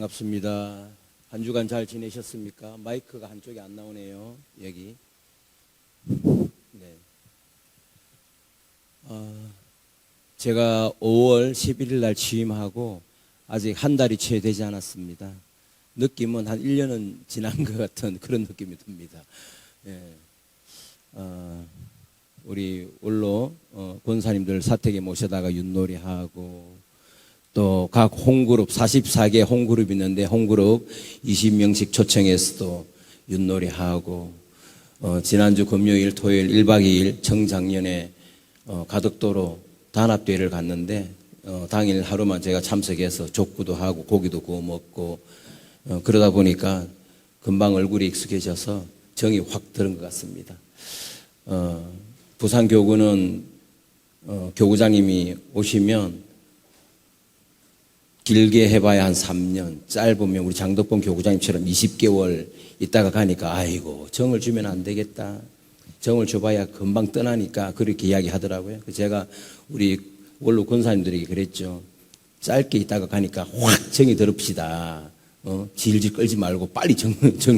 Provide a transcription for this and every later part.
반갑습니다. 한 주간 잘 지내셨습니까? 마이크가 한쪽이 안 나오네요. 여기. 네. 제가 5월 11일 날 취임하고 아직 한 달이 채 되지 않았습니다. 느낌은 한 1년은 지난 것 같은 그런 느낌이 듭니다. 예. 우리 원로 권사님들 사택에 모셔다가 윷놀이하고 또 각 홍그룹 44개 홍그룹이 있는데 홍그룹 20명씩 초청해서도 윷놀이하고 지난주 금요일 토요일 1박 2일 청작년에 가덕도로 단합대회를 갔는데 당일 하루만 제가 참석해서 족구도 하고 고기도 구워 먹고 그러다 보니까 금방 얼굴이 익숙해져서 정이 확 들은 것 같습니다. 부산교구는 교구장님이 오시면 길게 해봐야 한 3년, 짧으면 우리 장덕봉 교구장님처럼 20개월 있다가 가니까 아이고 정을 주면 안 되겠다. 정을 줘봐야 금방 떠나니까 그렇게 이야기하더라고요. 제가 우리 원로 권사님들에게 그랬죠. 짧게 있다가 가니까 확 정이 들읍시다. 질질 끌지 말고 빨리 정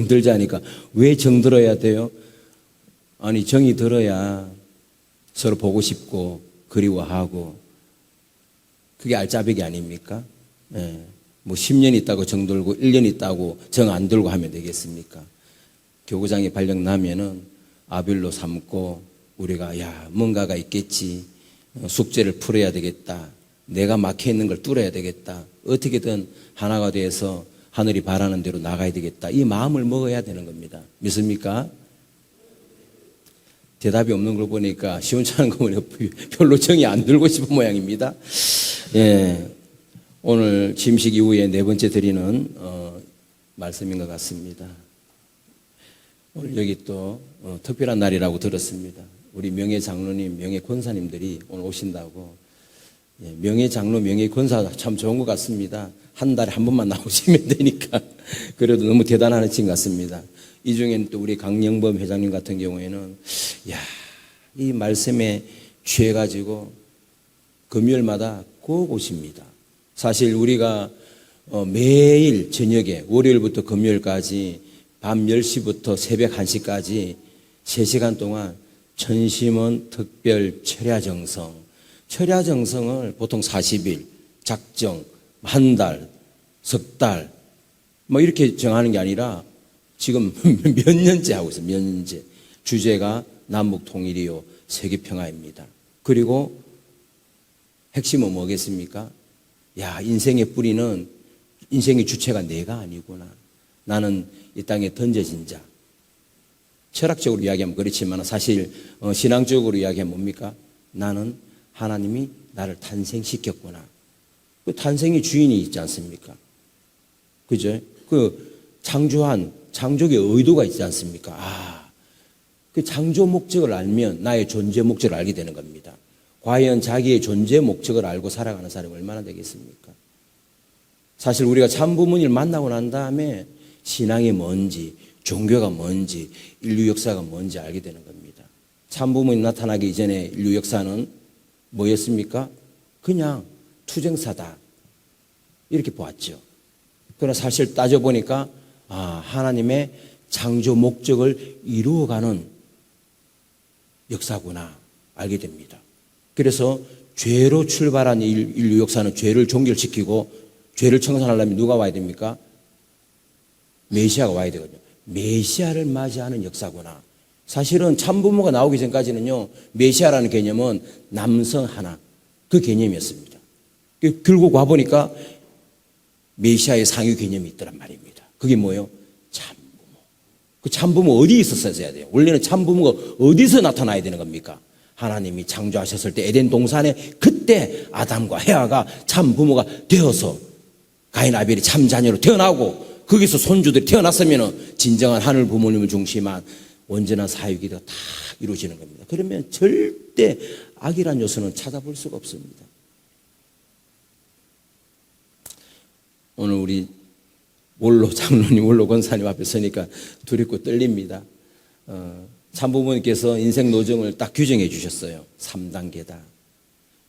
들자니까 왜 정 들어야 돼요? 아니 정이 들어야 서로 보고 싶고 그리워하고 그게 알짜배기 아닙니까? 예. 뭐 10년 있다고 정 들고 1년 있다고 정 안 들고 하면 되겠습니까? 교구장이 발령 나면은 아빌로 삼고 우리가 야 뭔가가 있겠지. 숙제를 풀어야 되겠다. 내가 막혀 있는 걸 뚫어야 되겠다. 어떻게든 하나가 돼서 하늘이 바라는 대로 나가야 되겠다. 이 마음을 먹어야 되는 겁니다. 믿습니까? 대답이 없는 걸 보니까 시원찮은 거 보니까 별로 정이 안 들고 싶은 모양입니다. 예. 오늘 침식 이후에 네 번째 드리는 말씀인 것 같습니다. 오늘 여기 또 특별한 날이라고 들었습니다. 우리 명예 장로님, 명예 권사님들이 오늘 오신다고. 예, 명예 장로, 명예 권사 참 좋은 것 같습니다. 한 달에 한 번만 나오시면 되니까 그래도 너무 대단한 것 같습니다. 이 중에는 또 우리 강영범 회장님 같은 경우에는 이 말씀에 취해가지고 금요일마다 꼭 오십니다. 사실 우리가 매일 저녁에 월요일부터 금요일까지 밤 10시부터 새벽 1시까지 3시간 동안 천심원 특별 철야정성, 철야정성을 보통 40일, 작정, 한 달, 석 달 뭐 이렇게 정하는 게 아니라 지금 몇 년째 하고 있어요. 몇 년째. 주제가 남북통일이요 세계평화입니다. 그리고 핵심은 뭐겠습니까? 야, 인생의 뿌리는 인생의 주체가 내가 아니구나. 나는 이 땅에 던져진 자. 철학적으로 이야기하면 그렇지만 사실 신앙적으로 이야기하면 뭡니까? 나는 하나님이 나를 탄생시켰구나. 그 탄생의 주인이 있지 않습니까? 그죠? 그 창조의 의도가 있지 않습니까? 그 창조 목적을 알면 나의 존재 목적을 알게 되는 겁니다. 과연 자기의 존재 목적을 알고 살아가는 사람이 얼마나 되겠습니까? 사실 우리가 참부모님을 만나고 난 다음에 신앙이 뭔지, 종교가 뭔지, 인류 역사가 뭔지 알게 되는 겁니다. 참부모님 나타나기 이전에 인류 역사는 뭐였습니까? 그냥 투쟁사다. 이렇게 보았죠. 그러나 사실 따져보니까 하나님의 창조 목적을 이루어가는 역사구나 알게 됩니다. 그래서 죄로 출발한 인류 역사는 죄를 종결시키고 죄를 청산하려면 누가 와야 됩니까? 메시아가 와야 되거든요. 메시아를 맞이하는 역사구나. 사실은 참부모가 나오기 전까지는요, 메시아라는 개념은 남성 하나, 그 개념이었습니다. 결국 와보니까 메시아의 상위 개념이 있더란 말입니다. 그게 뭐예요? 참부모. 그 참부모 어디에 있었어야 돼요? 원래는 참부모가 어디서 나타나야 되는 겁니까? 하나님이 창조하셨을 때 에덴 동산에 그때 아담과 헤아가 참부모가 되어서 가인 아벨이 참자녀로 태어나고 거기서 손주들이 태어났으면 진정한 하늘 부모님을 중심한 온전한 사유기가 다 이루어지는 겁니다. 그러면 절대 악이란 요소는 찾아볼 수가 없습니다. 오늘 우리 원로 장로님, 원로 권사님 앞에 서니까 두렵고 떨립니다. 참부모님께서 인생 노정을 딱 규정해 주셨어요. 3단계다.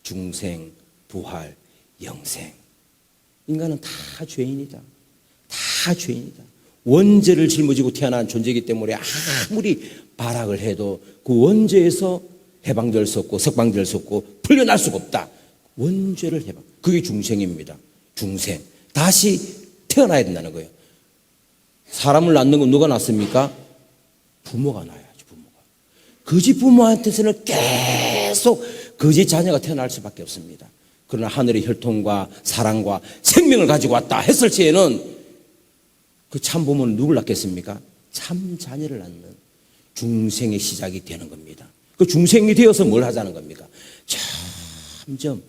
중생, 부활, 영생. 인간은 다 죄인이다. 다 죄인이다. 원죄를 짊어지고 태어난 존재이기 때문에 아무리 발악을 해도 그 원죄에서 해방될 수 없고 석방될 수 없고 풀려날 수가 없다. 원죄를 해방. 그게 중생입니다. 중생. 다시 태어나야 된다는 거예요. 사람을 낳는 건 누가 낳습니까? 부모가 낳아야지, 부모가. 거짓 부모한테서는 계속 거짓 자녀가 태어날 수밖에 없습니다. 그러나 하늘의 혈통과 사랑과 생명을 가지고 왔다 했을 때에는 그 참 부모는 누굴 낳겠습니까? 참 자녀를 낳는 중생의 시작이 되는 겁니다. 그 중생이 되어서 뭘 하자는 겁니까? 점점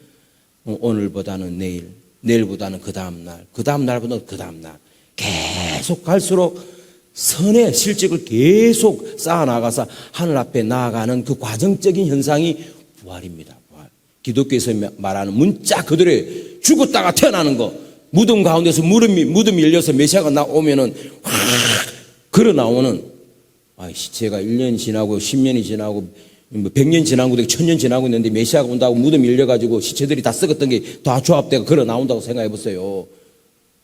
오늘보다는 내일, 내일보다는 그 다음 날, 그 다음 날보다는 그 다음 날 계속 갈수록 선의 실직을 계속 쌓아나가서 하늘 앞에 나아가는 그 과정적인 현상이 부활입니다. 부활. 기독교에서 말하는 문자 그대로 죽었다가 태어나는 거. 무덤 가운데서 무덤이 열려서 메시아가 나오면은 확 걸어 나오는 시체가 1년 지나고 10년이 지나고 100년 지나고 1000년 지나고 있는데 메시아가 온다고 무덤이 열려가지고 시체들이 다 썩었던 게 다 조합되고 걸어 나온다고 생각해 보세요.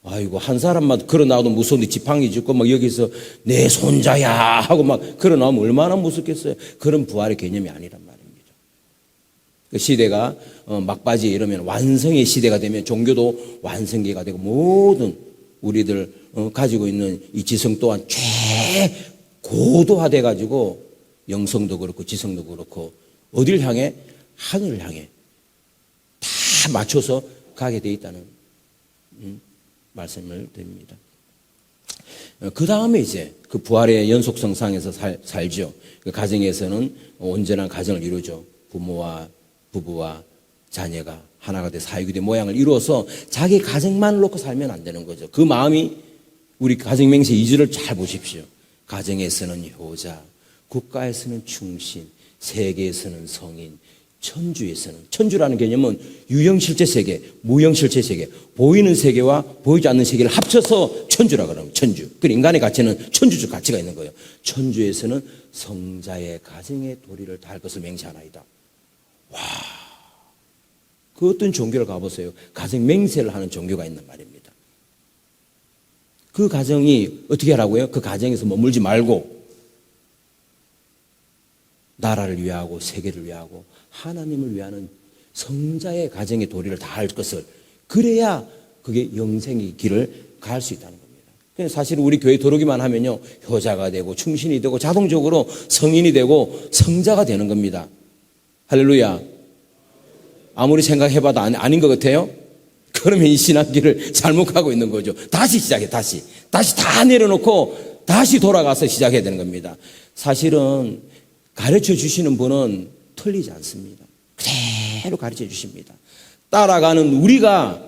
아이고 한 사람만 걸어 나와도 무서운데 지팡이 짚고 막 여기서 내 손자야 하고 막 걸어 나오면 얼마나 무섭겠어요. 그런 부활의 개념이 아니란 말입니다. 그 시대가 막바지에 이르면 완성의 시대가 되면 종교도 완성기가 되고 모든 우리들 가지고 있는 이 지성 또한 최고도화돼 가지고 영성도 그렇고 지성도 그렇고 어딜 향해? 하늘을 향해 다 맞춰서 가게 돼 있다는 말씀을 드립니다. 그 다음에 이제 그 부활의 연속성상에서 살죠. 그 가정에서는 온전한 가정을 이루죠. 부모와 부부와 자녀가 하나가 돼 사육이 돼 모양을 이루어서 자기 가정만 놓고 살면 안 되는 거죠. 그 마음이 우리 가정맹세 2절을 잘 보십시오. 가정에서는 효자, 국가에서는 충신, 세계에서는 성인, 천주에서는, 천주라는 개념은 유형실체 세계, 무형실체 세계, 보이는 세계와 보이지 않는 세계를 합쳐서 천주라 그러면 천주. 그 인간의 가치는 천주적 가치가 있는 거예요. 천주에서는 성자의 가정의 도리를 다할 것을 맹세하나이다. 와, 그 어떤 종교를 가보세요. 가정 맹세를 하는 종교가 있단 말입니다. 그 가정이 어떻게 하라고요? 그 가정에서 머물지 말고 나라를 위하고 세계를 위하고 하나님을 위하는 성자의 가정의 도리를 다할 것을 그래야 그게 영생의 길을 갈 수 있다는 겁니다. 사실 우리 교회 들어오기만 하면요 효자가 되고 충신이 되고 자동적으로 성인이 되고 성자가 되는 겁니다. 할렐루야. 아무리 생각해봐도 아닌 것 같아요? 그러면 이 신학길을 잘못 가고 있는 거죠. 다시 시작해, 다시 다 내려놓고 다시 돌아가서 시작해야 되는 겁니다. 사실은 가르쳐 주시는 분은 틀리지 않습니다. 그대로 가르쳐 주십니다. 따라가는 우리가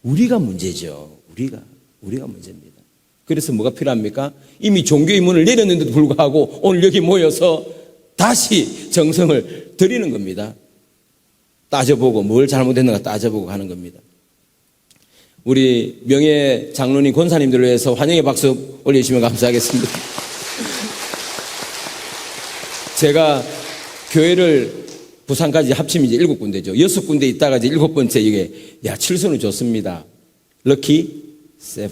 문제죠. 우리가 문제입니다. 그래서 뭐가 필요합니까? 이미 종교의 문을 내렸는데도 불구하고 오늘 여기 모여서 다시 정성을 들이는 겁니다. 따져보고 뭘 잘못했는가 따져보고 하는 겁니다. 우리 명예 장로님 권사님들을 위해서 환영의 박수 올려주시면 감사하겠습니다. 제가 교회를 부산까지 합치면 이제 7군데죠. 6군데 있다가 이제 7번째 이게, 칠수는 좋습니다. 럭키 7.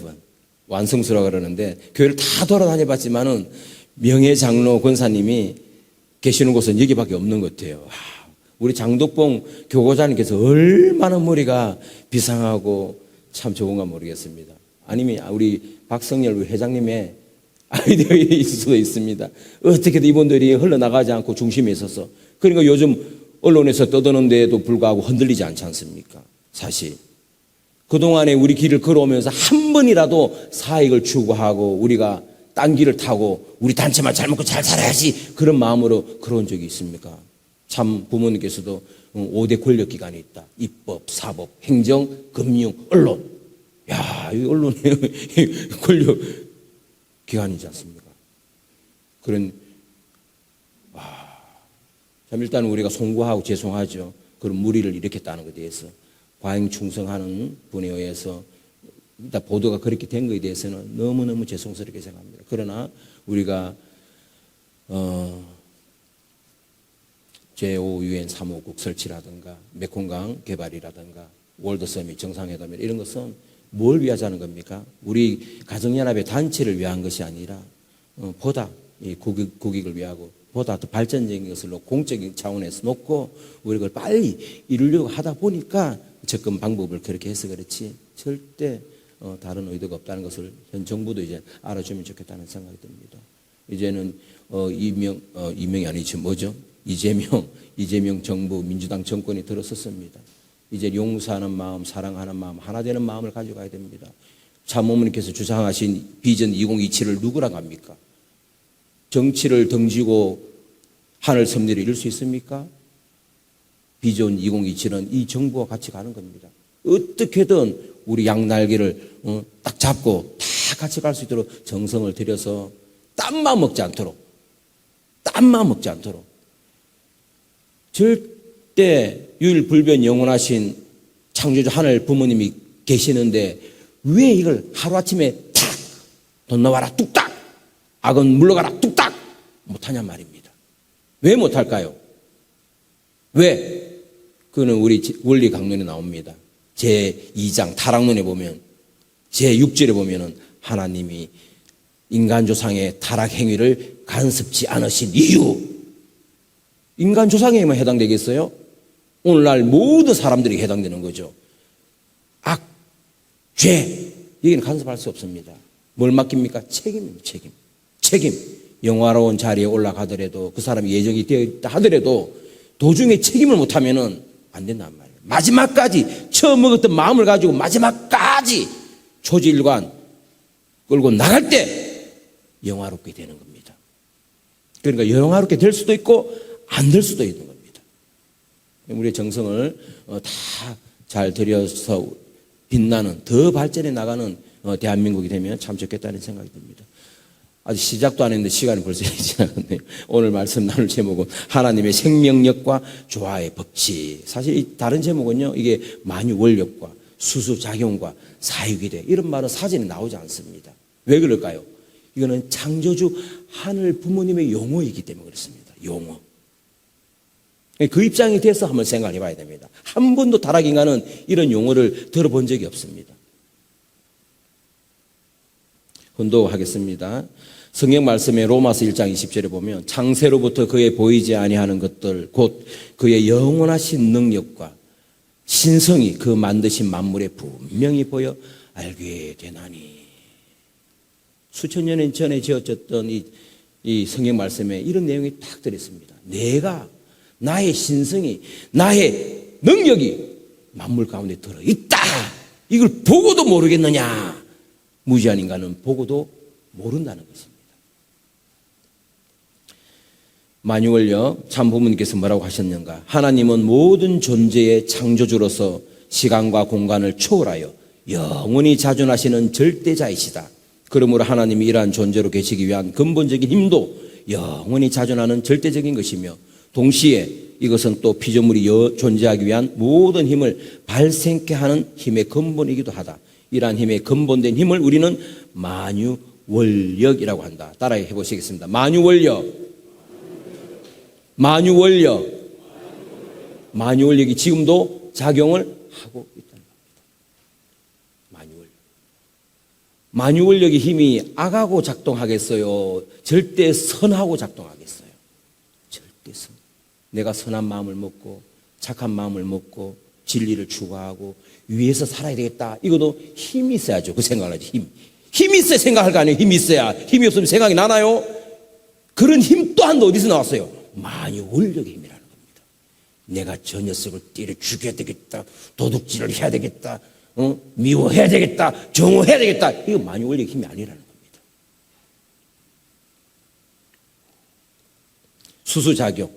완성수라 그러는데, 교회를 다 돌아다녀 봤지만은 명예 장로 권사님이 계시는 곳은 여기밖에 없는 것 같아요. 우리 장덕봉 교고자님께서 얼마나 머리가 비상하고 참 좋은가 모르겠습니다. 아니면 우리 박성열 회장님의 아이디어일 수도 있습니다. 어떻게든 이분들이 흘러나가지 않고 중심에 있어서. 그러니까 요즘 언론에서 떠드는 데에도 불구하고 흔들리지 않지 않습니까? 사실 그동안에 우리 길을 걸어오면서 한 번이라도 사익을 추구하고 우리가 딴 길을 타고 우리 단체만 잘 먹고 잘 살아야지 그런 마음으로 걸어온 적이 있습니까? 참 부모님께서도 5대 권력기관이 있다. 입법, 사법, 행정, 금융, 언론. 이 언론의 권력기관이지 않습니까? 참 일단 우리가 송구하고 죄송하죠. 그런 무리를 일으켰다는 것에 대해서 과잉 충성하는 분에 의해서 일단 보도가 그렇게 된 것에 대해서는 너무너무 죄송스럽게 생각합니다. 그러나 우리가 제5유엔 사무국 설치라든가 메콩강 개발이라든가 월드서밋 정상회담 이런 것은 뭘 위하자는 겁니까? 우리 가정연합의 단체를 위한 것이 아니라 보다 이 국익을 위하고 보다 더 발전적인 것을 공적인 차원에서 놓고 우리가 빨리 이루려고 하다 보니까 접근 방법을 그렇게 해서 그렇지 절대 다른 의도가 없다는 것을 현 정부도 이제 알아주면 좋겠다는 생각이 듭니다. 이제는 이명이 아니지 뭐죠? 이재명 정부 민주당 정권이 들어섰습니다. 이제 용서하는 마음, 사랑하는 마음, 하나 되는 마음을 가져가야 됩니다. 참모님께서 주장하신 비전 2027을 누구라고 합니까? 정치를 던지고 하늘 섭리를 이룰 수 있습니까? 비전 2027은 이 정부와 같이 가는 겁니다. 어떻게든 우리 양날개를 딱 잡고 다 같이 갈 수 있도록 정성을 들여서 땀만 먹지 않도록 절대 유일불변 영원하신 창조주 하늘 부모님이 계시는데 왜 이걸 하루아침에 탁 돈 나와라 뚝딱 악은 물러가라 뚝딱 못하냔 말입니다. 왜 못할까요? 왜? 그거는 우리 원리 강론에 나옵니다. 제2장 타락론에 보면 제6절에 보면은 하나님이 인간 조상의 타락 행위를 간섭지 않으신 이유. 인간 조상에만 해당되겠어요? 오늘날 모든 사람들이 해당되는 거죠. 악, 죄, 여기는 간섭할 수 없습니다. 뭘 맡깁니까? 책임. 영화로운 자리에 올라가더라도 그 사람이 예정이 되어 있다 하더라도 도중에 책임을 못하면은 안 된단 말이에요. 마지막까지 처음 먹었던 마음을 가지고 마지막까지 초지일관 끌고 나갈 때 영화롭게 되는 겁니다. 그러니까 영화롭게 될 수도 있고 안 될 수도 있는 겁니다. 우리의 정성을 다 잘 들여서 빛나는 더 발전해 나가는 대한민국이 되면 참 좋겠다는 생각이 듭니다. 아직 시작도 안 했는데 시간이 벌써 지나갔네요. 오늘 말씀 나눌 제목은 하나님의 생명력과 조화의 법칙. 사실 이 다른 제목은요, 이게 만유원력과 수수작용과 사유기대 이런 말은 사전에 나오지 않습니다. 왜 그럴까요? 이거는 창조주 하늘 부모님의 용어이기 때문에 그렇습니다. 용어. 그 입장이 돼서 한번 생각해 봐야 됩니다. 한 번도 타락인간은 이런 용어를 들어본 적이 없습니다. 혼도하겠습니다. 성경 말씀에 로마서 1장 20절에 보면 창세로부터 그의 보이지 아니하는 것들 곧 그의 영원하신 능력과 신성이 그 만드신 만물에 분명히 보여 알게 되나니. 수천 년 전에 지어졌던 이 성경 말씀에 이런 내용이 딱 들어있습니다. 내가 나의 신성이 나의 능력이 만물 가운데 들어있다. 이걸 보고도 모르겠느냐. 무지한 인간은 보고도 모른다는 것입니다. 만유원력 참 부모님께서 뭐라고 하셨는가? 하나님은 모든 존재의 창조주로서 시간과 공간을 초월하여 영원히 자존하시는 절대자이시다. 그러므로 하나님이 이러한 존재로 계시기 위한 근본적인 힘도 영원히 자존하는 절대적인 것이며 동시에 이것은 또 피조물이 존재하기 위한 모든 힘을 발생케 하는 힘의 근본이기도 하다. 이러한 힘의 근본된 힘을 우리는 만유원력이라고 한다. 따라해 보시겠습니다. 만유원력이 지금도 작용을 하고 있다는 겁니다. 만유원력의 힘이 악하고 작동하겠어요? 절대 선하고 작동하겠어요? 절대 선. 내가 선한 마음을 먹고 착한 마음을 먹고 진리를 추구하고 위에서 살아야 되겠다. 이것도 힘이 있어야죠. 그 생각을 하지. 힘이 있어야 생각할 거 아니에요. 힘이 있어야. 힘이 없으면 생각이 나나요? 그런 힘 또한도 어디서 나왔어요? 만유원력의 힘이라는 겁니다. 내가 저 녀석을 때려 죽여야 되겠다. 도둑질을 해야 되겠다. 미워해야 되겠다. 정오해야 되겠다. 이거 만유원력의 힘이 아니라는 겁니다. 수수작용.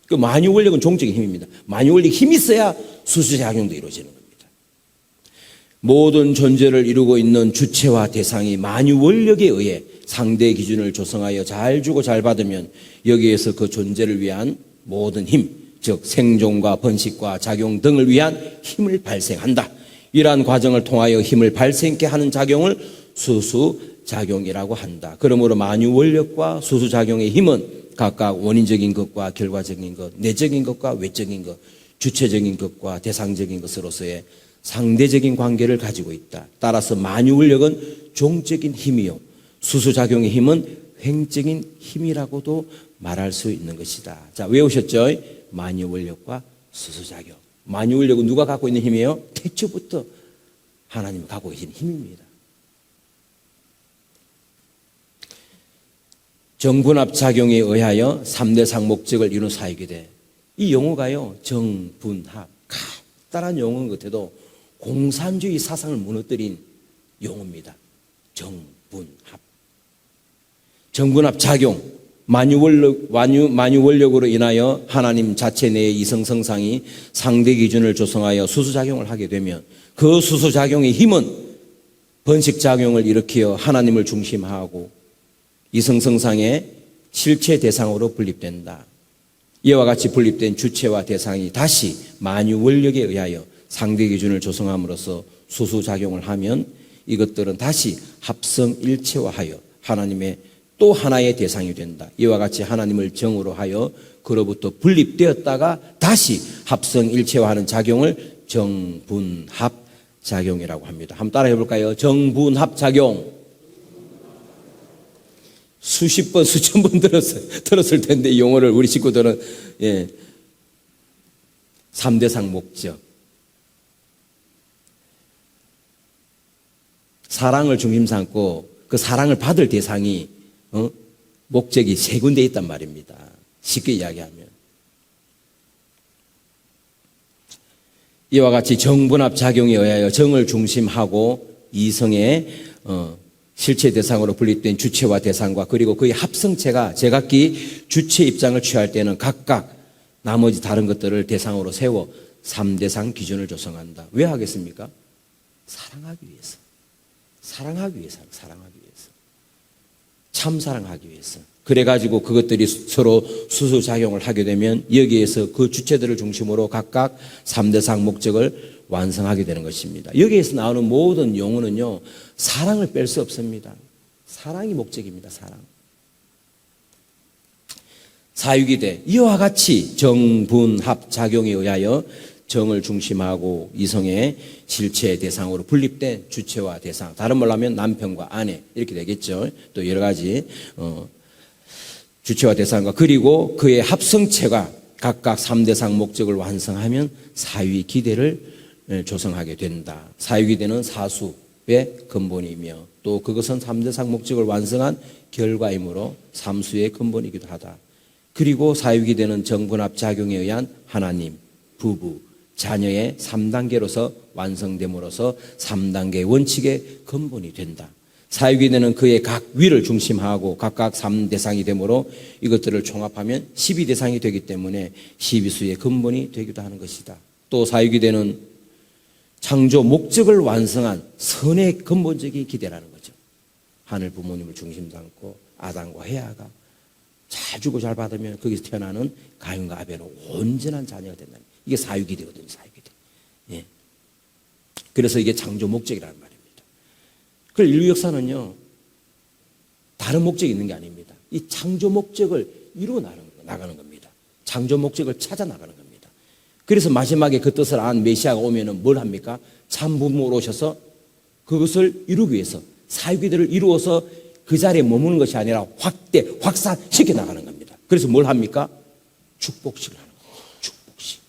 그 만유원력은 종적인 힘입니다. 만유원력이 힘이 있어야 수수작용도 이루어지는 겁니다. 모든 존재를 이루고 있는 주체와 대상이 만유원력에 의해 상대 기준을 조성하여 잘 주고 잘 받으면 여기에서 그 존재를 위한 모든 힘, 즉 생존과 번식과 작용 등을 위한 힘을 발생한다. 이러한 과정을 통하여 힘을 발생케 하는 작용을 수수작용이라고 한다. 그러므로 만유원력과 수수작용의 힘은 각각 원인적인 것과 결과적인 것, 내적인 것과 외적인 것, 주체적인 것과 대상적인 것으로서의 상대적인 관계를 가지고 있다. 따라서 만유원력은 종적인 힘이요, 수수작용의 힘은 횡적인 힘이라고도 말할 수 있는 것이다. 자, 외우셨죠? 만유원력과 수수작용. 만유원력은 누가 갖고 있는 힘이에요? 태초부터 하나님이 갖고 계신 힘입니다. 정분합작용에 의하여 3대상 목적을 이룬 사역이 돼. 이 용어가요, 정분합, 간단한 용어인 것 같아도 공산주의 사상을 무너뜨린 용어입니다. 정분합. 정분합작용, 만유원력으로 인하여 하나님 자체 내의 이성성상이 상대 기준을 조성하여 수수작용을 하게 되면 그 수수작용의 힘은 번식작용을 일으켜 하나님을 중심하고 이성성상의 실체 대상으로 분립된다. 이와 같이 분립된 주체와 대상이 다시 만유원력에 의하여 상대 기준을 조성함으로써 수수작용을 하면 이것들은 다시 합성일체화하여 하나님의 또 하나의 대상이 된다. 이와 같이 하나님을 정으로 하여 그로부터 분립되었다가 다시 합성일체화하는 작용을 정분합작용이라고 합니다. 한번 따라해 볼까요? 정분합작용. 수십 번, 수천 번 들었을 텐데 이 용어를 우리 식구들은 3대상 목적. 사랑을 중심 삼고 그 사랑을 받을 대상이 목적이 세 군데 있단 말입니다. 쉽게 이야기하면. 이와 같이 정분합작용에 의하여 정을 중심하고 이성의 실체 대상으로 분립된 주체와 대상과 그리고 그의 합성체가 제각기 주체 입장을 취할 때는 각각 나머지 다른 것들을 대상으로 세워 3대상 기준을 조성한다. 왜 하겠습니까? 사랑하기 위해서. 사랑하기 위해서. 참 사랑하기 위해서. 그래가지고 그것들이 서로 수수작용을 하게 되면 여기에서 그 주체들을 중심으로 각각 3대상 목적을 완성하게 되는 것입니다. 여기에서 나오는 모든 용어는요, 사랑을 뺄 수 없습니다. 사랑이 목적입니다. 사랑. 사유기대 이와 같이 정분합작용에 의하여 정을 중심하고 이성의 실체 대상으로 분립된 주체와 대상, 다른 말로 하면 남편과 아내 이렇게 되겠죠. 또 여러 가지 주체와 대상과 그리고 그의 합성체가 각각 3대상 목적을 완성하면 사유기대를 조성하게 된다. 사유기대는 사수의 근본이며 또 그것은 3대상 목적을 완성한 결과이므로 삼수의 근본이기도 하다. 그리고 사유기대는 정분합작용에 의한 하나님, 부부, 자녀의 3단계로서 완성됨으로써 3단계 원칙의 근본이 된다. 사유기대는 그의 각 위를 중심하고 각각 3대상이 되므로 이것들을 총합하면 12대상이 되기 때문에 12수의 근본이 되기도 하는 것이다. 또 사유기대는 창조 목적을 완성한 선의 근본적인 기대라는 거죠. 하늘 부모님을 중심 삼고 아담과 헤아가 잘 주고 잘 받으면 거기서 태어나는 가인과 아벨의 온전한 자녀가 된다. 이게 사유기대거든요. 사유기대. 예. 그래서 이게 창조 목적이라는 말입니다. 그 인류 역사는요, 다른 목적이 있는 게 아닙니다. 이 창조 목적을 이루어 나가는 겁니다. 창조 목적을 찾아 나가는 겁니다. 그래서 마지막에 그 뜻을 안 메시아가 오면은 뭘 합니까? 참 부모로 오셔서 그것을 이루기 위해서 사유기대를 이루어서 그 자리에 머무는 것이 아니라 확산시켜 나가는 겁니다. 그래서 뭘 합니까? 축복식을 하는 겁니다. 축복식.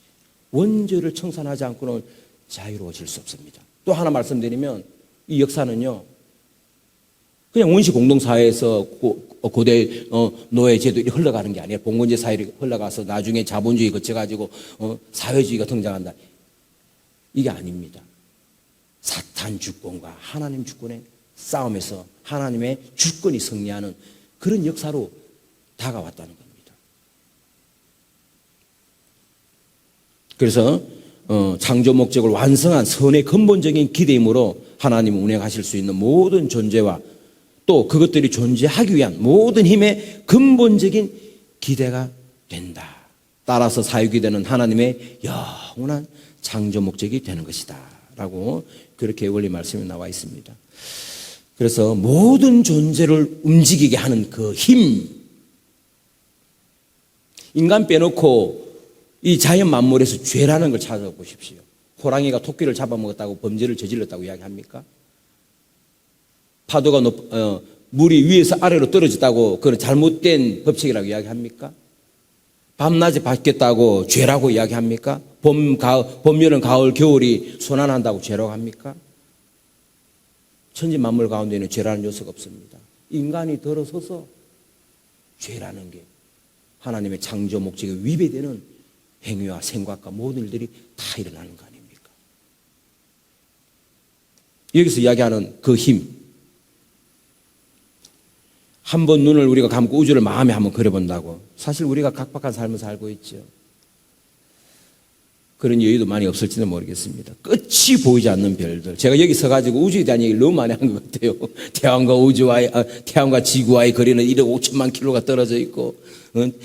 원죄를 청산하지 않고는 자유로워질 수 없습니다. 또 하나 말씀드리면 이 역사는요, 그냥 원시 공동사회에서 고대 노예제도 흘러가는 게 아니라 봉건제 사회로 흘러가서 나중에 자본주의 거쳐가지고 사회주의가 등장한다. 이게 아닙니다. 사탄 주권과 하나님 주권의 싸움에서 하나님의 주권이 승리하는 그런 역사로 다가왔다는 겁니다. 그래서 창조 목적을 완성한 선의 근본적인 기대이므로 하나님은 운행하실 수 있는 모든 존재와 또 그것들이 존재하기 위한 모든 힘의 근본적인 기대가 된다. 따라서 사유기대는 하나님의 영원한 창조 목적이 되는 것이다 라고 그렇게 원리 말씀이 나와 있습니다. 그래서 모든 존재를 움직이게 하는 그 힘, 인간 빼놓고 이 자연 만물에서 죄라는 걸 찾아보십시오. 호랑이가 토끼를 잡아먹었다고 범죄를 저질렀다고 이야기합니까? 파도가 물이 위에서 아래로 떨어졌다고 그건 잘못된 법칙이라고 이야기합니까? 밤낮이 바뀌었다고 죄라고 이야기합니까? 봄, 여름, 가을, 겨울이 순환한다고 죄라고 합니까? 천지 만물 가운데는 죄라는 요소가 없습니다. 인간이 들어서서 죄라는 게 하나님의 창조 목적에 위배되는 행위와 생각과 모든 일들이 다 일어나는 거 아닙니까? 여기서 이야기하는 그 힘, 한번 눈을 우리가 감고 우주를 마음에 한번 그려본다고. 사실 우리가 각박한 삶을 살고 있죠. 그런 여유도 많이 없을지는 모르겠습니다. 끝이 보이지 않는 별들. 제가 여기 서가지고 우주에 대한 얘기를 너무 많이 한 것 같아요. 태양과 지구와의 거리는 1억 5천만 킬로가 떨어져 있고,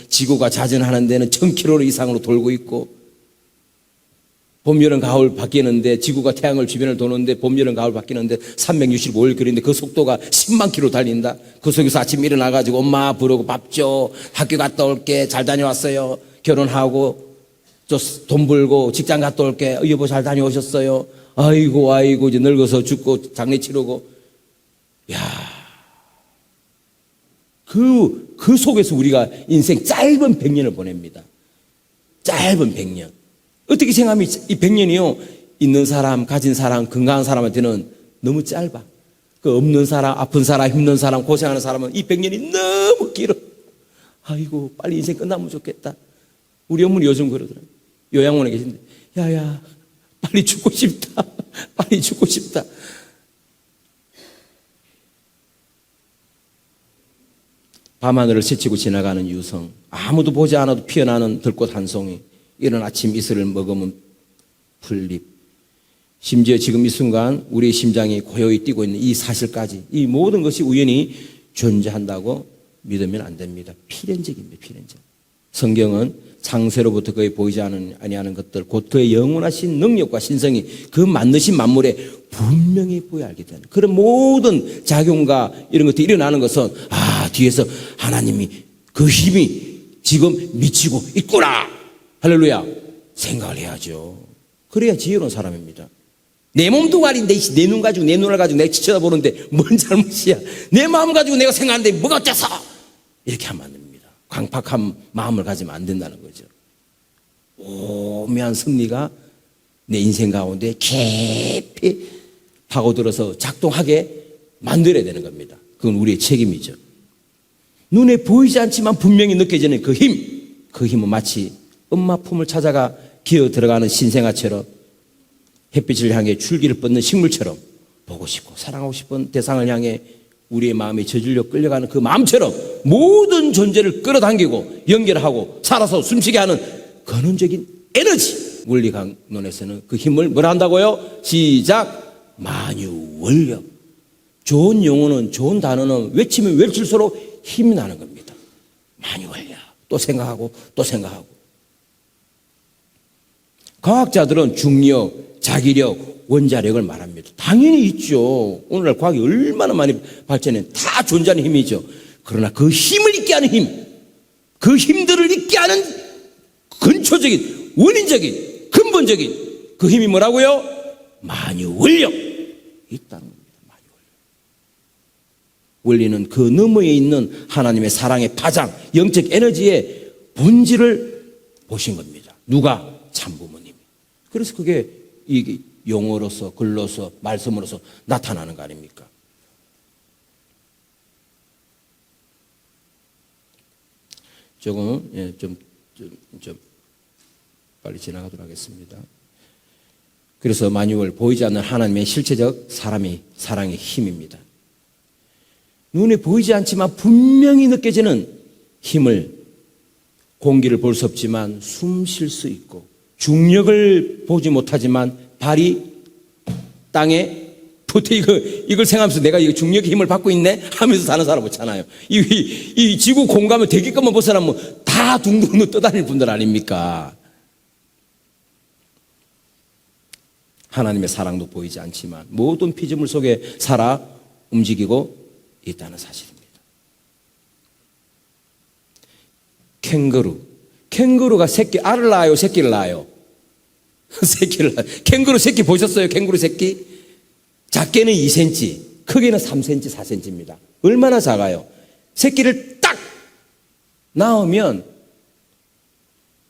지구가 자전하는 데는 1000킬로 이상으로 돌고 있고, 봄, 여름, 가을 바뀌는데 지구가 태양을 주변을 도는데 봄, 여름, 가을 바뀌는데 365일 거리인데 그 속도가 10만 킬로 달린다. 그 속에서 아침 일어나가지고 엄마 부르고 밥 줘. 학교 갔다 올게. 잘 다녀왔어요. 결혼하고 돈 벌고 직장 갔다 올게. 여보 잘 다녀오셨어요. 아이고 이제 늙어서 죽고 장례 치르고. 야, 그 속에서 우리가 인생 짧은 100년을 보냅니다. 짧은 100년. 어떻게 생각하면 이 100년이요, 있는 사람, 가진 사람, 건강한 사람한테는 너무 짧아. 그 없는 사람, 아픈 사람, 힘든 사람, 고생하는 사람은 이 100년이 너무 길어. 아이고, 빨리 인생 끝나면 좋겠다. 우리 어머니 요즘 그러더라고요. 요양원에 계신데, 야야, 빨리 죽고 싶다. 빨리 죽고 싶다. 밤하늘을 스치고 지나가는 유성, 아무도 보지 않아도 피어나는 들꽃 한 송이, 이른 아침 이슬을 머금은 풀잎, 심지어 지금 이 순간 우리의 심장이 고요히 뛰고 있는 이 사실까지, 이 모든 것이 우연히 존재한다고 믿으면 안 됩니다. 필연적입니다. 필연적. 성경은 창세로부터 그의 보이지 아니하는 것들, 곧 그의 영원하신 능력과 신성이 그 만드신 만물에 분명히 보여 알게 되는 그런 모든 작용과 이런 것들이 일어나는 것은, 뒤에서 하나님이 그 힘이 지금 미치고 있구나, 할렐루야, 생각을 해야죠. 그래야 지혜로운 사람입니다. 내 몸도 가린데 내 눈 가지고, 내 눈을 가지고 내가 지쳐다보는데 뭔 잘못이야. 내 마음 가지고 내가 생각하는데 뭐가 어때서, 이렇게 하면 안 됩니다. 광팍한 마음을 가지면 안 된다는 거죠. 오묘한 섭리가 내 인생 가운데 깊이 파고들어서 작동하게 만들어야 되는 겁니다. 그건 우리의 책임이죠. 눈에 보이지 않지만 분명히 느껴지는 그 힘, 그 힘은 마치 엄마 품을 찾아가 기어 들어가는 신생아처럼, 햇빛을 향해 줄기를 뻗는 식물처럼 보고 싶고 사랑하고 싶은 대상을 향해 우리의 마음이 저질려 끌려가는 그 마음처럼 모든 존재를 끌어당기고 연결하고 살아서 숨쉬게 하는 근원적인 에너지. 원리 강론에서는 그 힘을 뭐라 한다고요? 시작. 만유원력. 좋은 용어는, 좋은 단어는 외치면 외칠수록 힘이 나는 겁니다. 만유원력. 또 생각하고 또 생각하고. 과학자들은 중력, 자기력, 원자력을 말합니다. 당연히 있죠. 오늘날 과학이 얼마나 많이 발전해. 다 존재하는 힘이죠. 그러나 그 힘을 있게 하는 힘, 그 힘들을 있게 하는 근초적인, 원인적인, 근본적인 그 힘이 뭐라고요? 만유원력. 있다는 겁니다. 만유원력. 원리는 그 너머에 있는 하나님의 사랑의 파장, 영적 에너지의 본질을 보신 겁니다. 누가? 참부모님이. 그래서 그게 이 용어로서, 글로서, 말씀으로서 나타나는 거 아닙니까? 조금 좀 빨리 지나가도록 하겠습니다. 그래서 만유월, 보이지 않는 하나님의 실체적 사랑의 힘입니다. 눈에 보이지 않지만 분명히 느껴지는 힘을, 공기를 볼 수 없지만 숨 쉴 수 있고, 중력을 보지 못하지만 발이 땅에 붙어, 이걸 생각하면서 내가 이 중력의 힘을 받고 있네 하면서 사는 사람 없잖아요. 이 지구 공간을 대기권만 벗어나면 다 둥둥 떠다니는 분들 아닙니까? 하나님의 사랑도 보이지 않지만 모든 피조물 속에 살아 움직이고 있다는 사실입니다. 캥거루가 알을 낳아요, 새끼를 낳아요? 새끼를. 캥거루 새끼 보셨어요? 캥거루 새끼? 작게는 2cm, 크게는 3cm, 4cm입니다. 얼마나 작아요? 새끼를 딱 낳으면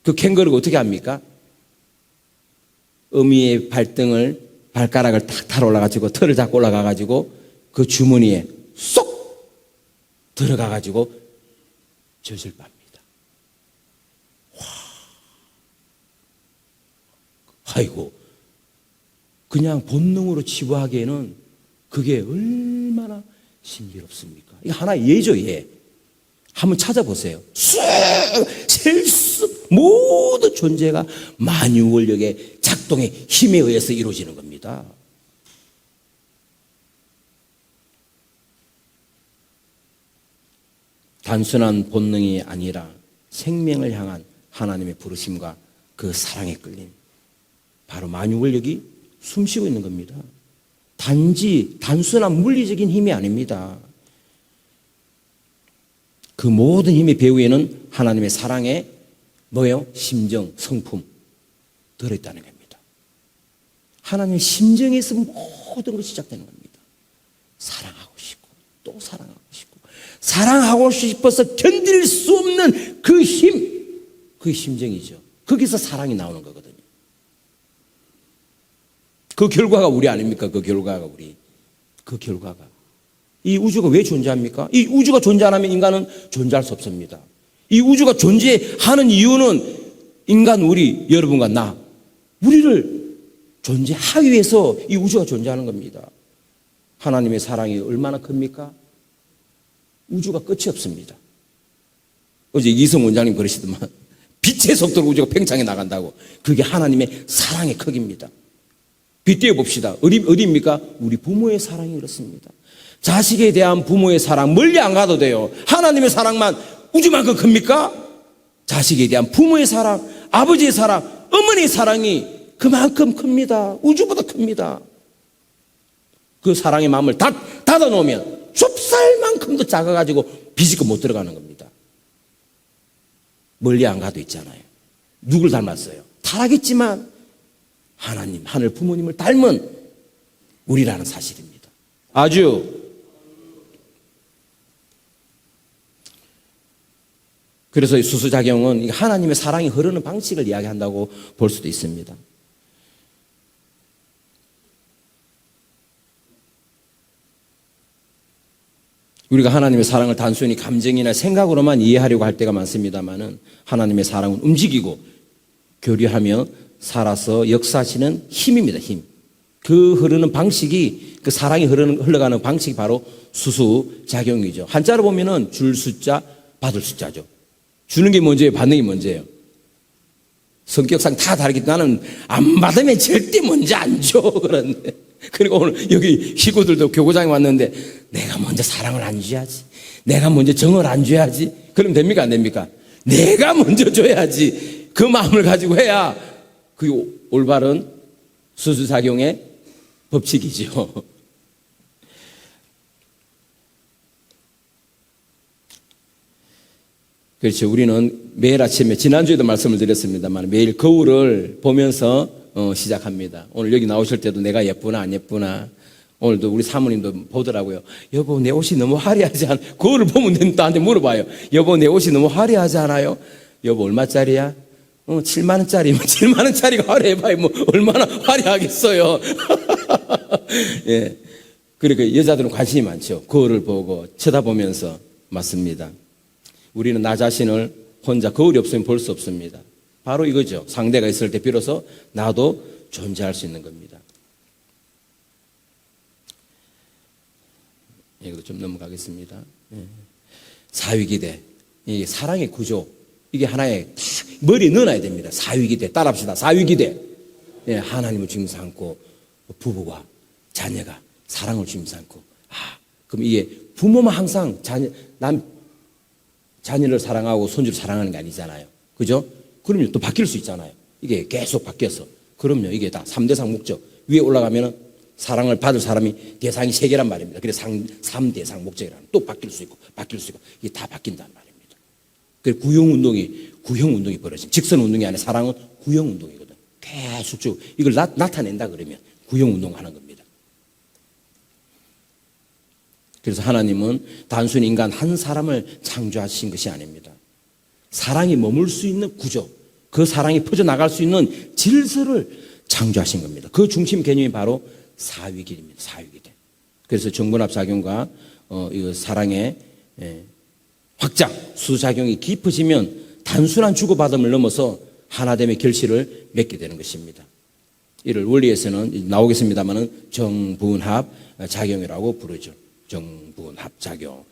그 캥거루가 어떻게 합니까? 어미의 발등을, 발가락을 탁 타러 올라가지고 털을 잡고 올라가가지고 그 주머니에 쏙 들어가가지고 젖을 빱니다. 아이고, 그냥 본능으로 치부하기에는 그게 얼마나 신비롭습니까? 이게 하나의 예죠, 예. 한번 찾아보세요. 셀수 모든 존재가 만유원력의 작동의 힘에 의해서 이루어지는 겁니다. 단순한 본능이 아니라 생명을 향한 하나님의 부르심과 그 사랑에 끌림, 바로 만유원력이 숨쉬고 있는 겁니다. 단순한 물리적인 힘이 아닙니다. 그 모든 힘의 배후에는 하나님의 사랑의 뭐예요? 심정, 성품 들어있다는 겁니다. 하나님의 심정에서 모든 것이 시작되는 겁니다. 사랑하고 싶고 또 사랑하고 싶고 사랑하고 싶어서 견딜 수 없는 그 힘, 그 심정이죠. 거기서 사랑이 나오는 거거든요. 그 결과가 우리 아닙니까? 그 결과가 우리. 그 결과가. 이 우주가 왜 존재합니까? 이 우주가 존재 안 하면 인간은 존재할 수 없습니다. 이 우주가 존재하는 이유는 인간, 우리, 여러분과 나, 우리를 존재하기 위해서 이 우주가 존재하는 겁니다. 하나님의 사랑이 얼마나 큽니까? 우주가 끝이 없습니다. 어제 이성 원장님 그러시더만 빛의 속도로 우주가 팽창해 나간다고. 그게 하나님의 사랑의 크기입니다. 빗대어 봅시다. 어디입니까? 우리 부모의 사랑이 그렇습니다. 자식에 대한 부모의 사랑 멀리 안 가도 돼요. 하나님의 사랑만 우주만큼 큽니까? 자식에 대한 부모의 사랑, 아버지의 사랑, 어머니의 사랑이 그만큼 큽니다. 우주보다 큽니다. 그 사랑의 마음을 닫아놓으면 좁쌀만큼도 작아가지고 비집고 못 들어가는 겁니다. 멀리 안 가도 있잖아요. 누굴 닮았어요? 타락했지만 하나님, 하늘 부모님을 닮은 우리라는 사실입니다. 아주. 그래서 이 수수작용은 하나님의 사랑이 흐르는 방식을 이야기한다고 볼 수도 있습니다. 우리가 하나님의 사랑을 단순히 감정이나 생각으로만 이해하려고 할 때가 많습니다만은 하나님의 사랑은 움직이고 교류하며 살아서 역사하시는 힘입니다. 힘. 그 흐르는 방식이, 그 사랑이 흘러가는 방식이 바로 수수작용이죠. 한자로 보면은 줄 숫자, 받을 숫자죠. 주는 게 먼저예요? 받는 게 먼저예요? 성격상 다 다르기 때문에 나는 안 받으면 절대 먼저 안 줘. 그런데. 그리고 오늘 여기 식구들도 교구장에 왔는데 내가 먼저 사랑을 안 줘야지. 내가 먼저 정을 안 줘야지. 그럼 됩니까? 안 됩니까? 내가 먼저 줘야지. 그 마음을 가지고 해야 그게 올바른 수수작용의 법칙이죠. 그렇죠. 우리는 매일 아침에, 지난주에도 말씀을 드렸습니다만 매일 거울을 보면서 시작합니다. 오늘 여기 나오실 때도 내가 예쁘나 안 예쁘나, 오늘도 우리 사모님도 보더라고요. 여보, 내 옷이 너무 화려하지 않아? 거울을 보면 나한테 물어봐요. 여보, 내 옷이 너무 화려하지 않아요? 여보, 얼마짜리야? 7만 원짜리. 7만 원짜리가 화려해봐요. 뭐 얼마나 화려하겠어요. 예. 그러니까 여자들은 관심이 많죠. 거울을 보고 쳐다보면서. 맞습니다. 우리는 나 자신을 혼자 거울이 없으면 볼 수 없습니다. 바로 이거죠. 상대가 있을 때 비로소 나도 존재할 수 있는 겁니다. 이것도 좀 넘어가겠습니다. 사위기대, 이 사랑의 구조, 이게 하나의 머리에 넣어놔야 됩니다. 사위기대, 따라합시다. 사위기대. 하나님을 주임 삼고 부부와 자녀가 사랑을 주임 삼고. 그럼 이게 부모만 항상 자녀를 사랑하고 손주를 사랑하는 게 아니잖아요. 그죠? 그럼요, 또 바뀔 수 있잖아요. 이게 계속 바뀌어서. 그럼요, 이게 다 3대상 목적. 위에 올라가면은 사랑을 받을 사람이 대상이 3개란 말입니다. 그래서 3대상 목적이라는. 또 바뀔 수 있고, 이게 다 바뀐단 말입니다. 그래서 구형운동이 벌어진, 직선운동이 아니라 사랑은 구형운동이거든. 계속 쭉 이걸 나타낸다 그러면 구형운동하는 겁니다. 그래서 하나님은 단순히 인간 한 사람을 창조하신 것이 아닙니다. 사랑이 머물 수 있는 구조, 그 사랑이 퍼져나갈 수 있는 질서를 창조하신 겁니다. 그 중심 개념이 바로 사위길입니다. 사위길. 그래서 정분합작용과 이거 사랑의 확장, 수작용이 깊어지면 단순한 주고받음을 넘어서 하나됨의 결실을 맺게 되는 것입니다. 이를 원리에서는 나오겠습니다만은 정분합 작용이라고 부르죠. 정분합 작용,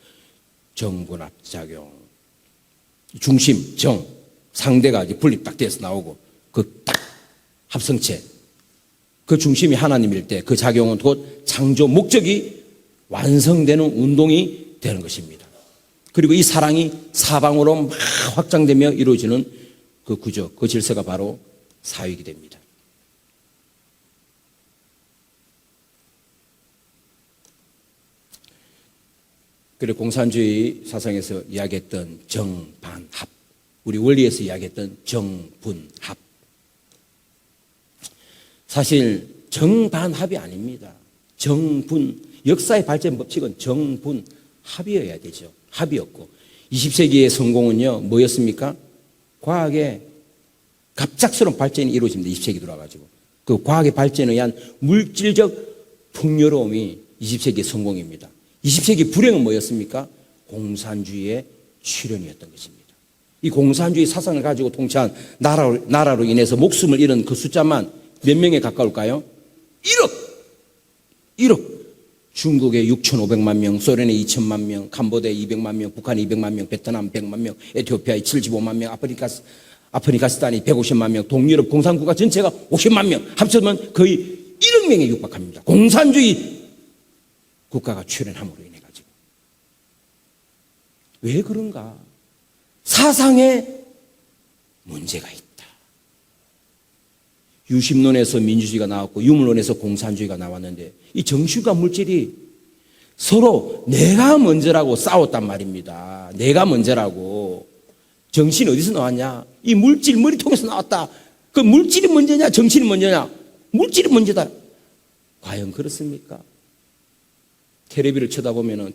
정분합 작용. 중심, 정, 상대가 이제 분립 딱 돼서 나오고 그 딱 합성체. 그 중심이 하나님일 때 그 작용은 곧 창조 목적이 완성되는 운동이 되는 것입니다. 그리고 이 사랑이 사방으로 막 확장되며 이루어지는 그 구조, 그 질서가 바로 사위가 됩니다. 그리고 공산주의 사상에서 이야기했던 정반합, 우리 원리에서 이야기했던 정분합. 사실 정반합이 아닙니다. 정분, 역사의 발전 법칙은 정분합이어야 되죠. 합이었고 20세기의 성공은요 뭐였습니까? 과학의 갑작스러운 발전이 이루어집니다. 20세기 들어와가지고 그 과학의 발전에 의한 물질적 풍요로움이 20세기의 성공입니다. 20세기 불행은 뭐였습니까? 공산주의의 출현이었던 것입니다. 이 공산주의 사상을 가지고 통치한 나라로 인해서 목숨을 잃은 그 숫자만 몇 명에 가까울까요? 1억. 중국에 6,500만 명, 소련에 2천만 명, 캄보디아에 200만 명, 북한에 200만 명, 베트남 100만 명, 에티오피아에 75만 명, 아프리카스탄이 150만 명, 동유럽 공산국가 전체가 50만 명 합쳐면 거의 1억 명에 육박합니다. 공산주의 국가가 출현함으로 인해 가지고. 왜 그런가? 사상에 문제가 있다. 유심론에서 민주주의가 나왔고 유물론에서 공산주의가 나왔는데 이 정신과 물질이 서로 내가 먼저라고 싸웠단 말입니다. 내가 먼저라고. 정신이 어디서 나왔냐? 이 물질 머리통에서 나왔다. 그 물질이 먼저냐 정신이 먼저냐? 물질이 먼저다. 과연 그렇습니까? 테레비를 쳐다보면은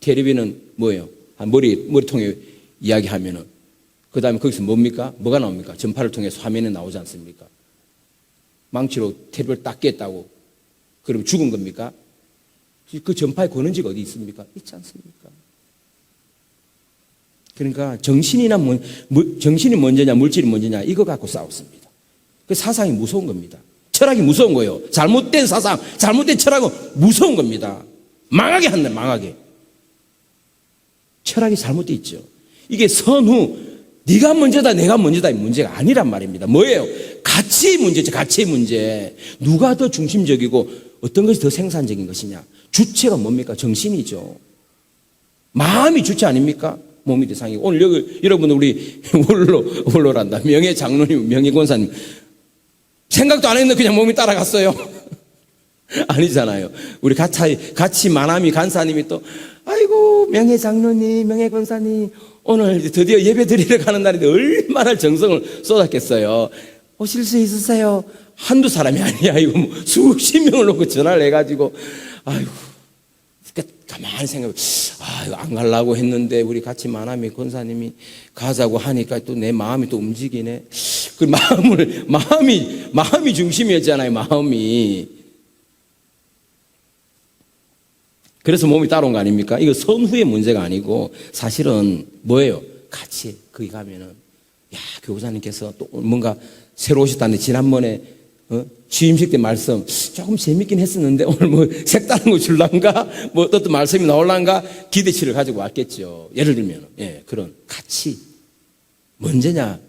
테레비는 뭐예요? 머리통에 이야기하면은 그 다음에 거기서 뭡니까? 뭐가 나옵니까? 전파를 통해서 화면에 나오지 않습니까? 망치로 테레비를 딱 깼다고 그럼 죽은 겁니까? 그 전파의 권한지가 어디 있습니까? 있지 않습니까? 그러니까 정신이 먼저냐 물질이 먼저냐 이거 갖고 싸웠습니다. 그 사상이 무서운 겁니다. 철학이 무서운 거예요. 잘못된 사상, 잘못된 철학은 무서운 겁니다. 망하게 한다, 망하게. 철학이 잘못되어 있죠. 이게 선후, 네가 먼저다, 내가 먼저다 이 문제가 아니란 말입니다. 뭐예요? 가치의 문제죠, 가치의 문제. 누가 더 중심적이고 어떤 것이 더 생산적인 것이냐. 주체가 뭡니까? 정신이죠. 마음이 주체 아닙니까? 몸이 대상이고. 오늘 여러분 우리 원로란다. 명예 장로님, 명예 권사님. 생각도 안 했는데 그냥 몸이 따라갔어요. 아니잖아요. 우리 같이 만함이 간사님이 또 아이고 명예 장로님, 명예 권사님 오늘 드디어 예배 드리러 가는 날인데 얼마나 정성을 쏟았겠어요. 오실 수 있으세요? 한두 사람이 아니야. 이거 뭐 수십 명을 놓고 전화를 해가지고 아이고 가만히 생각해. 이거 안 가려고 했는데 우리 같이 만함이 권사님이 가자고 하니까 또 내 마음이 또 움직이네. 그 마음이 중심이었잖아요. 마음이. 그래서 몸이 따라온 거 아닙니까? 이거 선후의 문제가 아니고 사실은 뭐예요? 같이 거기 가면은 교사님께서 또 뭔가 새로 오셨다는데 지난번에 취임식 때 말씀 조금 재밌긴 했었는데 오늘 뭐 색다른 거 줄란가? 뭐 어떤 말씀이 나올란가? 기대치를 가지고 왔겠죠. 예를 들면 그런 같이 먼저냐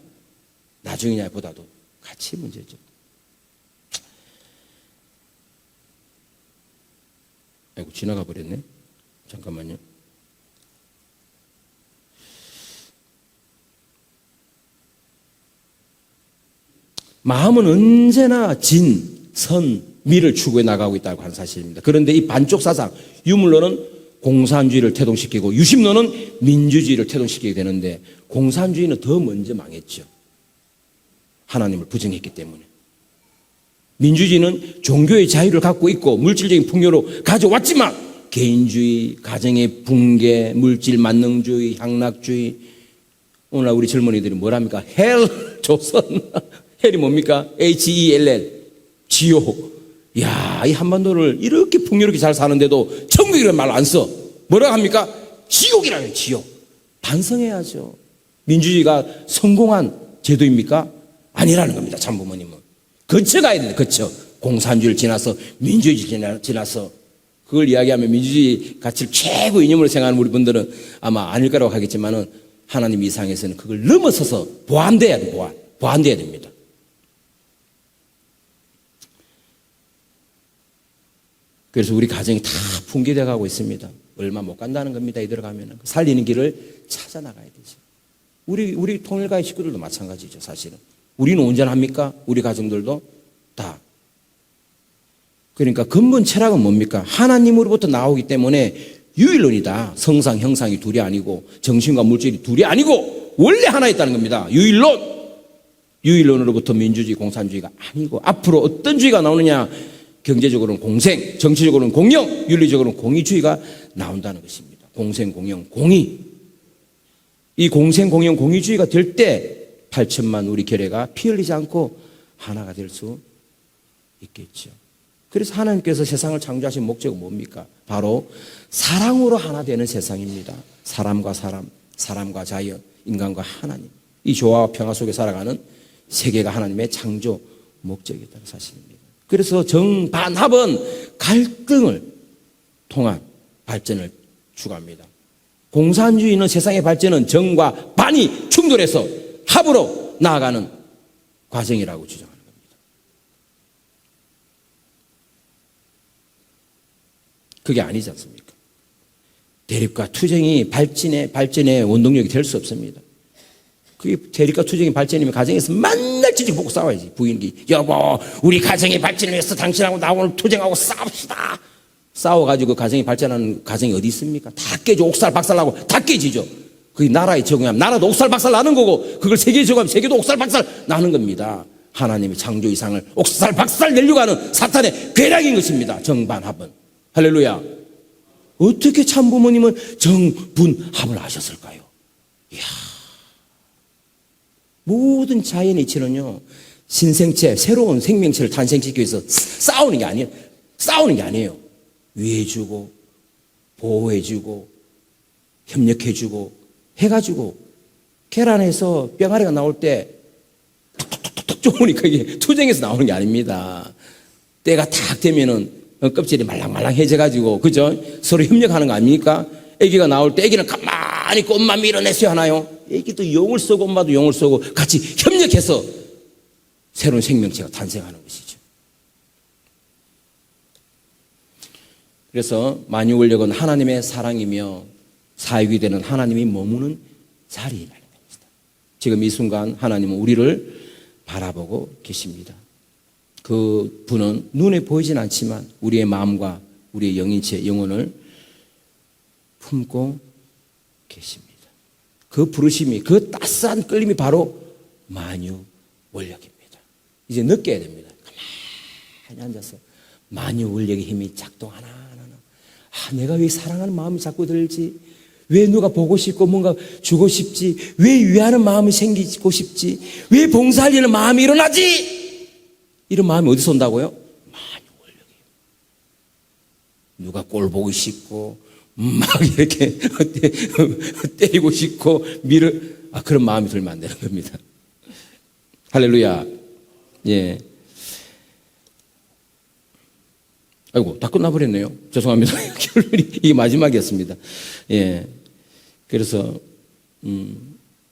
나중이냐 보다도 같이 문제죠. 아이고 지나가 버렸네. 잠깐만요. 마음은 언제나 진, 선, 미를 추구해 나가고 있다고 하는 사실입니다. 그런데 이 반쪽 사상, 유물론은 공산주의를 태동시키고 유심론은 민주주의를 태동시키게 되는데 공산주의는 더 먼저 망했죠. 하나님을 부정했기 때문에. 민주주의는 종교의 자유를 갖고 있고 물질적인 풍요로 가져왔지만 개인주의, 가정의 붕괴, 물질 만능주의, 향락주의, 오늘 우리 젊은이들이 뭐랍니까? 헬, 조선. 헬이 뭡니까? HELL, 지옥. 야, 이 한반도를 이렇게 풍요롭게 잘 사는데도 천국이라는 말 안 써. 뭐라고 합니까? 지옥이라는 지옥. 반성해야죠. 민주주의가 성공한 제도입니까? 아니라는 겁니다. 참부모님은. 거쳐가야 돼요. 거쳐. 공산주의를 지나서 민주주의를 지나서 그걸 이야기하면 민주주의 가치를 최고 이념으로 생각하는 우리 분들은 아마 아닐 거라고 하겠지만은 하나님 이상에서는 그걸 넘어서서 보완돼야 돼. 보완돼야 됩니다. 그래서 우리 가정이 다 붕괴되어 가고 있습니다. 얼마 못 간다는 겁니다. 이대로 가면은 살리는 길을 찾아 나가야 되죠. 우리 통일가의 식구들도 마찬가지죠. 사실은 우리는 온전합니까? 우리 가정들도 다. 그러니까 근본 철학은 뭡니까? 하나님으로부터 나오기 때문에 유일론이다. 성상, 형상이 둘이 아니고 정신과 물질이 둘이 아니고 원래 하나였다는 겁니다. 유일론. 유일론으로부터 민주주의, 공산주의가 아니고 앞으로 어떤 주의가 나오느냐? 경제적으로는 공생, 정치적으로는 공영, 윤리적으로는 공의주의가 나온다는 것입니다. 공생, 공영, 공의. 이 공생, 공영, 공의주의가 될 때 8천만 우리 결례가 피 흘리지 않고 하나가 될 수 있겠죠. 그래서 하나님께서 세상을 창조하신 목적은 뭡니까? 바로 사랑으로 하나 되는 세상입니다. 사람과 사람, 사람과 자연, 인간과 하나님. 이 조화와 평화 속에 살아가는 세계가 하나님의 창조 목적이었다는 사실입니다. 그래서 정반합은 갈등을 통한 발전을 추구합니다. 공산주의는 세상의 발전은 정과 반이 충돌해서 합으로 나아가는 과정이라고 주장합니다. 그게 아니지 않습니까? 대립과 투쟁이 발전의 원동력이 될 수 없습니다. 그게 대립과 투쟁이 발전이면 가정에서 맨날 지지고 보고 싸워야지. 부인이 여보 우리 가정의 발전을 위해서 당신하고 나 오늘 투쟁하고 싸웁시다. 싸워가지고 가정이 발전하는 가정이 어디 있습니까? 다 깨져. 옥살박살나고 다 깨지죠. 그게 나라에 적용하면 나라도 옥살박살 나는 거고 그걸 세계에 적용하면 세계도 옥살박살 나는 겁니다. 하나님의 창조 이상을 옥살박살 내려고 하는 사탄의 괴략인 것입니다. 정반합은. 할렐루야. 어떻게 참부모님은 정분합을 하셨을까요? 이야. 모든 자연의 이치는요, 신생체, 새로운 생명체를 탄생시키기 위해서 싸우는 게 아니에요. 위해주고, 보호해주고, 협력해주고, 해가지고, 계란에서 병아리가 나올 때, 톡톡톡톡 쪼으니까 이게 투쟁에서 나오는 게 아닙니다. 때가 탁 되면은, 껍질이 말랑말랑해져가지고, 그죠? 서로 협력하는 거 아닙니까? 아기가 나올 때 아기는 가만히 있고 엄마 밀어냈어야 하나요? 아기도 용을 쓰고 엄마도 용을 쓰고 같이 협력해서 새로운 생명체가 탄생하는 것이죠. 그래서 만유권력은 하나님의 사랑이며 사역이 되는 하나님이 머무는 자리라는 겁니다. 지금 이 순간 하나님은 우리를 바라보고 계십니다. 그 분은 눈에 보이진 않지만 우리의 마음과 우리의 영인체, 영혼을 품고 계십니다. 그 부르심이, 그 따스한 끌림이 바로 만유원력입니다. 이제 느껴야 됩니다. 가만히 앉아서 만유원력의 힘이 작동하나. 내가 왜 사랑하는 마음이 자꾸 들지? 왜 누가 보고 싶고 뭔가 주고 싶지? 왜 위하는 마음이 생기고 싶지? 왜 봉사하려는 마음이 일어나지? 이런 마음이 어디서 온다고요? 만유원력이에요. 누가 꼴 보고 싶고 막 이렇게 때리고 싶고 그런 마음이 들면 안 되는 겁니다. 할렐루야. 예. 아이고, 다 끝나버렸네요. 죄송합니다. 이게 마지막이었습니다. 예. 그래서,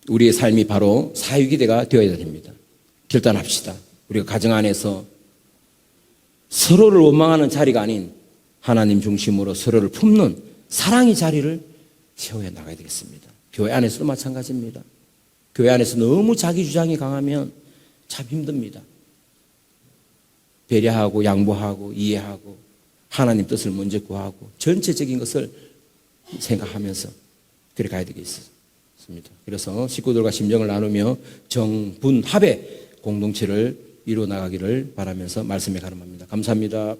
우리의 삶이 바로 사유기대가 되어야 됩니다. 결단합시다. 우리가 가정 안에서 서로를 원망하는 자리가 아닌 하나님 중심으로 서로를 품는 사랑의 자리를 채워야 나가야 되겠습니다. 교회 안에서도 마찬가지입니다. 교회 안에서 너무 자기 주장이 강하면 참 힘듭니다. 배려하고 양보하고 이해하고 하나님 뜻을 먼저 구하고 전체적인 것을 생각하면서 그래 가야 되겠습니다. 그래서 식구들과 심정을 나누며 정분합의 공동체를 이루어 나가기를 바라면서 말씀에 가름합니다. 감사합니다.